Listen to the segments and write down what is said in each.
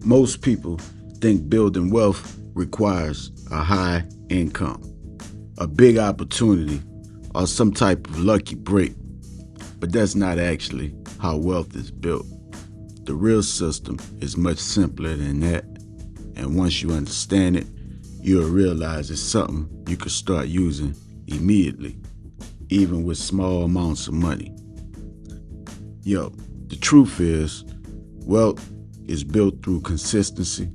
Most people think building wealth requires a high income, a big opportunity, or some type of lucky break, but that's not actually how wealth is built. The real system is much simpler than that, and once you understand it, you'll realize it's something you can start using immediately, even with small amounts of money. Yo, the truth is, wealth is built through consistency,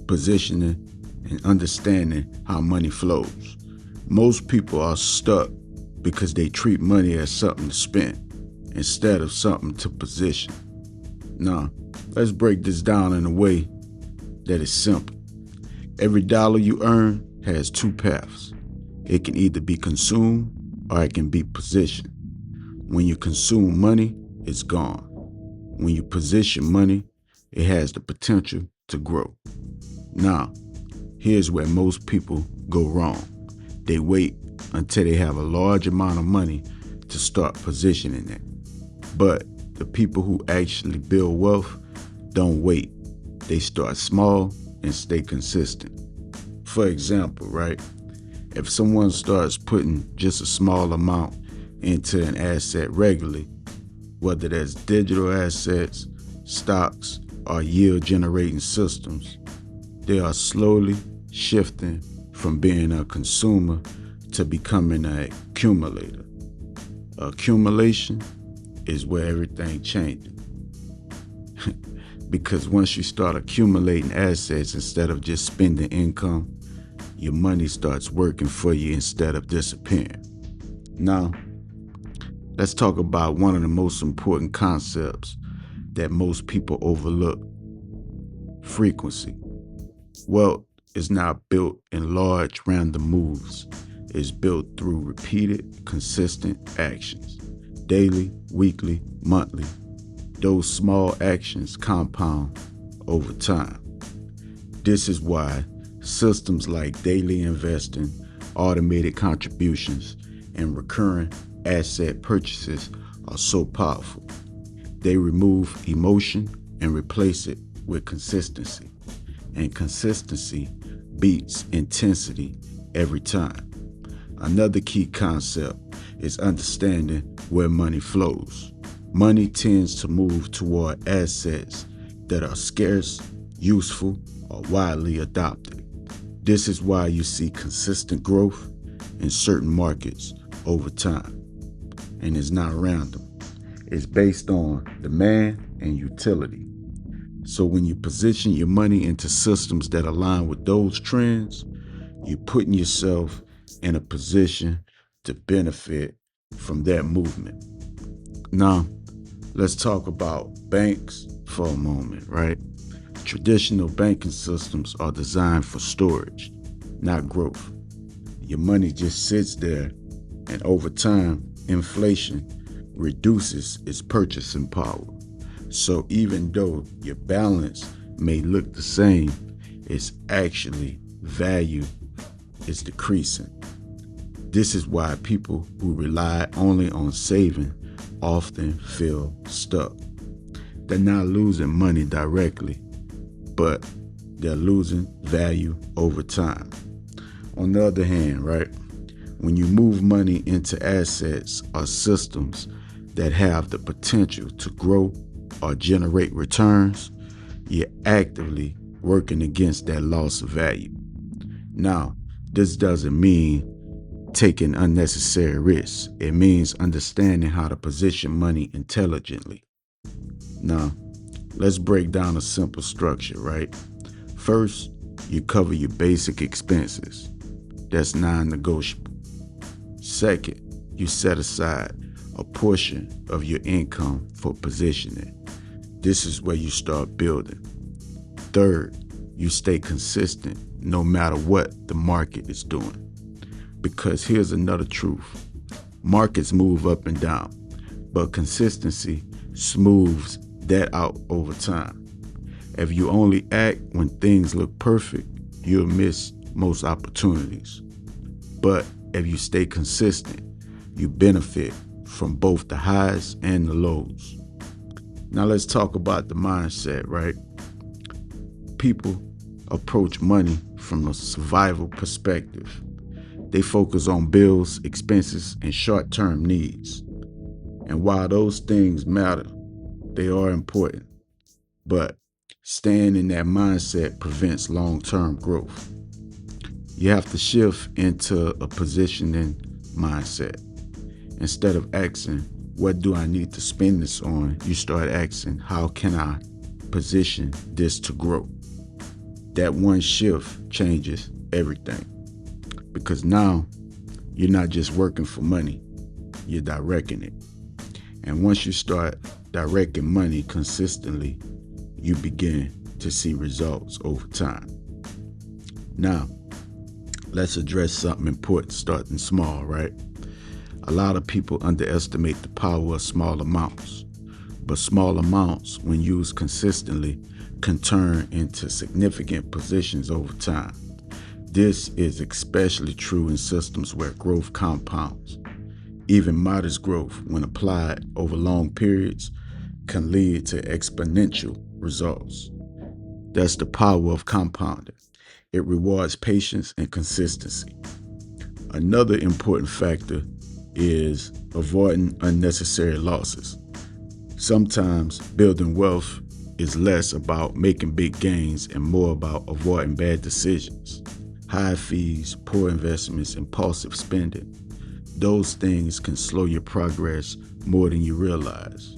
positioning, and understanding how money flows. Most people are stuck because they treat money as something to spend instead of something to position. Now, let's break this down in a way that is simple. Every dollar you earn has two paths. It can either be consumed or it can be positioned. When you consume money, it's gone. When you position money, it has the potential to grow. Now, here's where most people go wrong. They wait until they have a large amount of money to start positioning it. But the people who actually build wealth don't wait. They start small and stay consistent. For example, right? If someone starts putting just a small amount into an asset regularly, whether that's digital assets, stocks, or yield generating systems, they are slowly shifting from being a consumer to becoming an accumulator. Accumulation is where everything changes. Because once you start accumulating assets instead of just spending income, your money starts working for you instead of disappearing. Now, let's talk about one of the most important concepts that most people overlook: frequency. Wealth is not built in large random moves. It's built through repeated, consistent actions. Daily, weekly, monthly. Those small actions compound over time. This is why systems like daily investing, automated contributions, and recurring asset purchases are so powerful. They remove emotion and replace it with consistency. And consistency beats intensity every time. Another key concept is understanding where money flows. Money tends to move toward assets that are scarce, useful, or widely adopted. This is why you see consistent growth in certain markets over time. And it's not random. It's based on demand and utility. So when you position your money into systems that align with those trends, you're putting yourself in a position to benefit from that movement. Now, let's talk about banks for a moment, right? Traditional banking systems are designed for storage, not growth. Your money just sits there, and over time, inflation reduces its purchasing power. So even though your balance may look the same, its actually value is decreasing. This is why people who rely only on saving often feel stuck. They're not losing money directly, but they're losing value over time. On the other hand, right, when you move money into assets or systems that have the potential to grow or generate returns, you're actively working against that loss of value. Now, this doesn't mean taking unnecessary risks. It means understanding how to position money intelligently. Now, let's break down a simple structure, right? First, you cover your basic expenses. That's non-negotiable. Second, you set aside a portion of your income for positioning. This is where you start building. Third, you stay consistent no matter what the market is doing. Because here's another truth. Markets move up and down, but consistency smooths that out over time. If you only act when things look perfect, you'll miss most opportunities. But if you stay consistent, you benefit from both the highs and the lows. Now let's talk about the mindset, right? Most people approach money from a survival perspective. They focus on bills, expenses, and short-term needs. And while those things matter, they are important. But staying in that mindset prevents long-term growth. You have to shift into a positioning mindset. Instead of asking, what do I need to spend this on? You start asking, how can I position this to grow? That one shift changes everything. Because now you're not just working for money, you're directing it. And once you start directing money consistently, you begin to see results over time. Now, let's address something important, starting small, right? A lot of people underestimate the power of small amounts, but small amounts, when used consistently, can turn into significant positions over time. This is especially true in systems where growth compounds. Even modest growth, when applied over long periods, can lead to exponential results. That's the power of compounding. It rewards patience and consistency. Another important factor is avoiding unnecessary losses. Sometimes building wealth is less about making big gains and more about avoiding bad decisions. High fees, poor investments, impulsive spending. Those things can slow your progress more than you realize.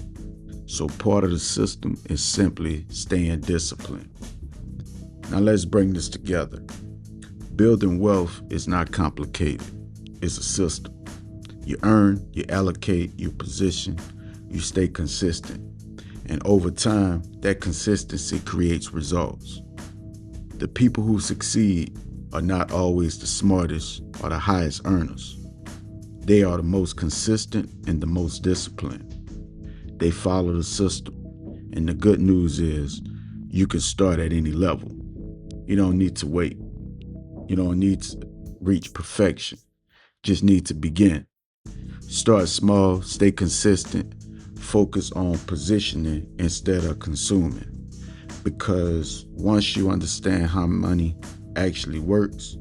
So part of the system is simply staying disciplined. Now let's bring this together. Building wealth is not complicated. It's a system. You earn, you allocate, you position, you stay consistent. And over time, that consistency creates results. The people who succeed are not always the smartest or the highest earners. They are the most consistent and the most disciplined. They follow the system. And the good news is you can start at any level. You don't need to wait. You don't need to reach perfection. Just need to begin. Start small, stay consistent, focus on positioning instead of consuming. Because once you understand how money actually works,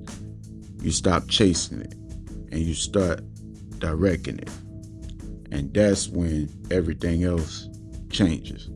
you stop chasing it and you start directing it. And that's when everything else changes.